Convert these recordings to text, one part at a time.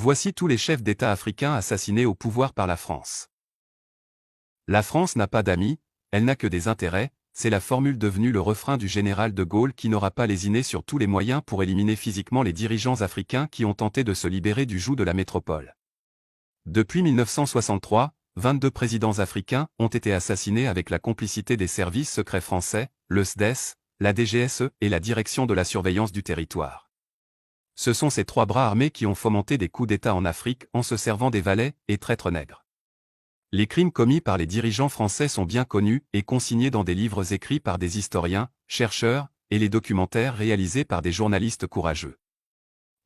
Voici tous les chefs d'État africains assassinés au pouvoir par la France. La France n'a pas d'amis, elle n'a que des intérêts, c'est la formule devenue le refrain du général de Gaulle qui n'aura pas lésiné sur tous les moyens pour éliminer physiquement les dirigeants africains qui ont tenté de se libérer du joug de la métropole. Depuis 1963, 22 présidents africains ont été assassinés avec la complicité des services secrets français, le SDES, la DGSE et la Direction de la surveillance du territoire. Ce sont ces trois bras armés qui ont fomenté des coups d'État en Afrique en se servant des valets et traîtres nègres. Les crimes commis par les dirigeants français sont bien connus et consignés dans des livres écrits par des historiens, chercheurs, et les documentaires réalisés par des journalistes courageux.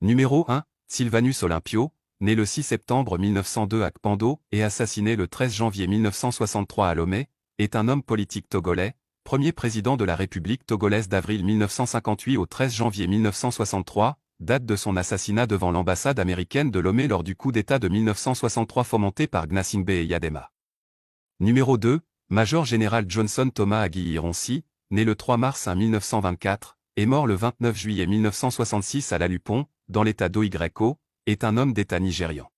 Numéro 1, Sylvanus Olympio, né le 6 septembre 1902 à Kpando et assassiné le 13 janvier 1963 à Lomé, est un homme politique togolais, premier président de la République togolaise d'avril 1958 au 13 janvier 1963, date de son assassinat devant l'ambassade américaine de Lomé lors du coup d'État de 1963 fomenté par Gnassingbé Eyadema. Numéro 2, Major Général Johnson Thomas Aguiyi-Ironsi, né le 3 mars 1924, et mort le 29 juillet 1966 à Lalupon, dans l'état d'Oygreko, est un homme d'État nigérian.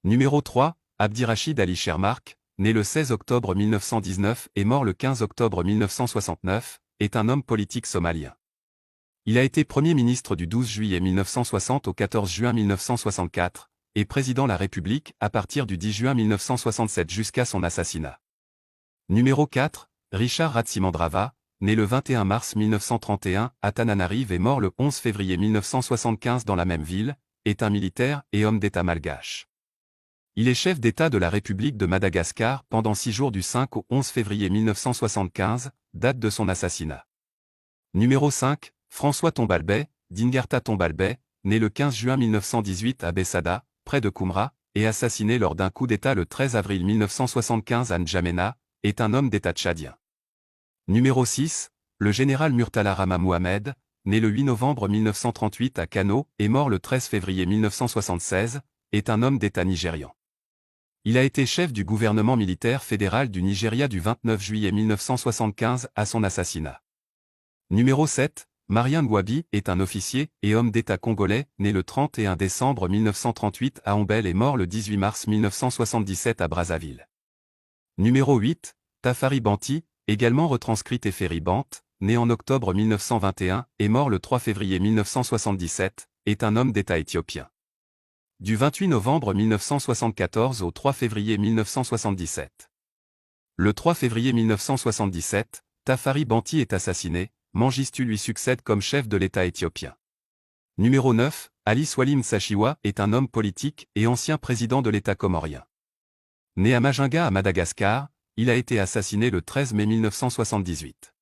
Numéro 3, Abdirachid Ali Shermarke, né le 16 octobre 1919 et mort le 15 octobre 1969, est un homme politique somalien. Il a été Premier ministre du 12 juillet 1960 au 14 juin 1964, et président de la République à partir du 10 juin 1967 jusqu'à son assassinat. Numéro 4, Richard Ratsimandrava, né le 21 mars 1931 à Tananarive et mort le 11 février 1975 dans la même ville, est un militaire et homme d'État malgache. Il est chef d'État de la République de Madagascar pendant 6 jours du 5 au 11 février 1975, date de son assassinat. Numéro 5, François Tombalbay, Dingarta Tombalbay, né le 15 juin 1918 à Bessada, près de Koumra, et assassiné lors d'un coup d'État le 13 avril 1975 à N'Djamena, est un homme d'État tchadien. Numéro 6, le général Murtala Rama Mohamed, né le 8 novembre 1938 à Kano et mort le 13 février 1976, est un homme d'État nigérian. Il a été chef du gouvernement militaire fédéral du Nigeria du 29 juillet 1975 à son assassinat. Numéro 7, Marien Ngouabi est un officier et homme d'État congolais, né le 31 décembre 1938 à Ombel et mort le 18 mars 1977 à Brazzaville. Numéro 8, Tafari Banti, également retranscrit Teferi Bant, né en octobre 1921 et mort le 3 février 1977, est un homme d'État éthiopien. Du 28 novembre 1974 au 3 février 1977. Le 3 février 1977, Tafari Banti est assassiné, Mengistu lui succède comme chef de l'État éthiopien. Numéro 9, Ali Swalim Sachiwa est un homme politique et ancien président de l'État comorien. Né à Majinga à Madagascar, il a été assassiné le 13 mai 1978.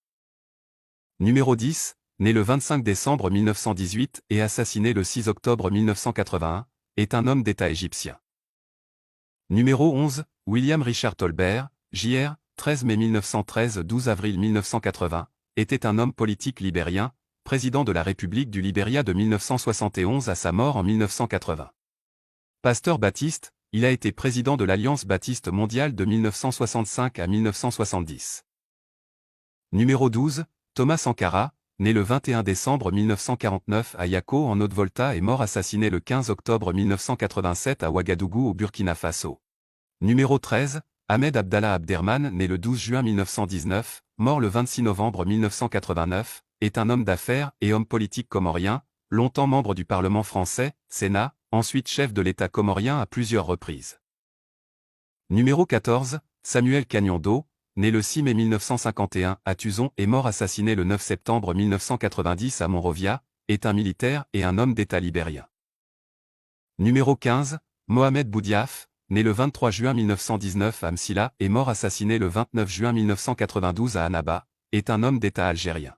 Numéro 10, né le 25 décembre 1918 et assassiné le 6 octobre 1981, est un homme d'État égyptien. Numéro 11, William Richard Tolbert, J.R., 13 mai 1913 – 12 avril 1980, était un homme politique libérien, président de la République du Libéria de 1971 à sa mort en 1980. Pasteur baptiste, il a été président de l'Alliance baptiste mondiale de 1965 à 1970. Numéro 12, Thomas Sankara, né le 21 décembre 1949 à Yako en Haute-Volta et mort assassiné le 15 octobre 1987 à Ouagadougou au Burkina Faso. Numéro 13, Ahmed Abdallah Abderman, né le 12 juin 1919, mort le 26 novembre 1989, est un homme d'affaires et homme politique comorien, longtemps membre du Parlement français, Sénat, ensuite chef de l'État comorien à plusieurs reprises. Numéro 14, Samuel Kagnondo, né le 6 mai 1951 à Tuzon et mort assassiné le 9 septembre 1990 à Monrovia, est un militaire et un homme d'État libérien. Numéro 15, Mohamed Boudiaf, né le 23 juin 1919 à Msila et mort assassiné le 29 juin 1992 à Annaba, est un homme d'État algérien.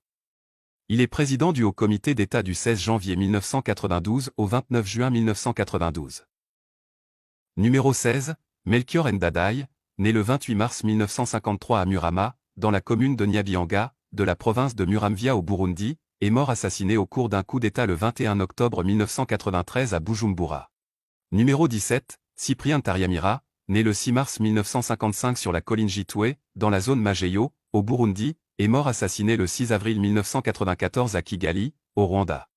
Il est président du Haut Comité d'État du 16 janvier 1992 au 29 juin 1992. Numéro 16, Melchior Ndadaye, né le 28 mars 1953 à Murama, dans la commune de Nyabyanga, de la province de Muramvya au Burundi, est mort assassiné au cours d'un coup d'État le 21 octobre 1993 à Bujumbura. Numéro 17, Cyprien Tariamira, né le 6 mars 1955 sur la colline Jitoué, dans la zone Mageyo, au Burundi, est mort assassiné le 6 avril 1994 à Kigali, au Rwanda.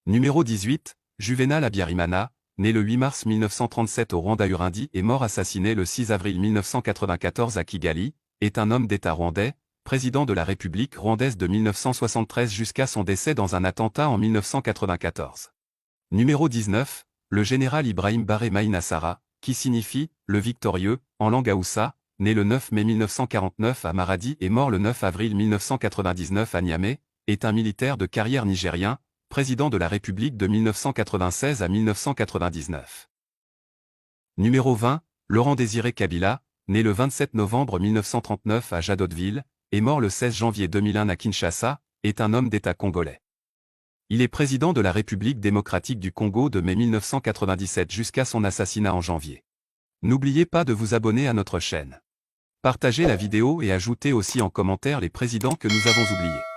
Numéro 18, Juvenal Habyarimana, né le 8 mars 1937 au Rwanda-Urundi et mort assassiné le 6 avril 1994 à Kigali, est un homme d'État rwandais, président de la République rwandaise de 1973 jusqu'à son décès dans un attentat en 1994. Numéro 19, le général Ibrahim Baré Maïnassara, qui signifie « le victorieux » en langue haoussa, né le 9 mai 1949 à Maradi et mort le 9 avril 1999 à Niamey, est un militaire de carrière nigérien, président de la République de 1996 à 1999. Numéro 20, Laurent Désiré Kabila, né le 27 novembre 1939 à Jadotville, et mort le 16 janvier 2001 à Kinshasa, est un homme d'État congolais. Il est président de la République démocratique du Congo de mai 1997 jusqu'à son assassinat en janvier. N'oubliez pas de vous abonner à notre chaîne. Partagez la vidéo et ajoutez aussi en commentaire les présidents que nous avons oubliés.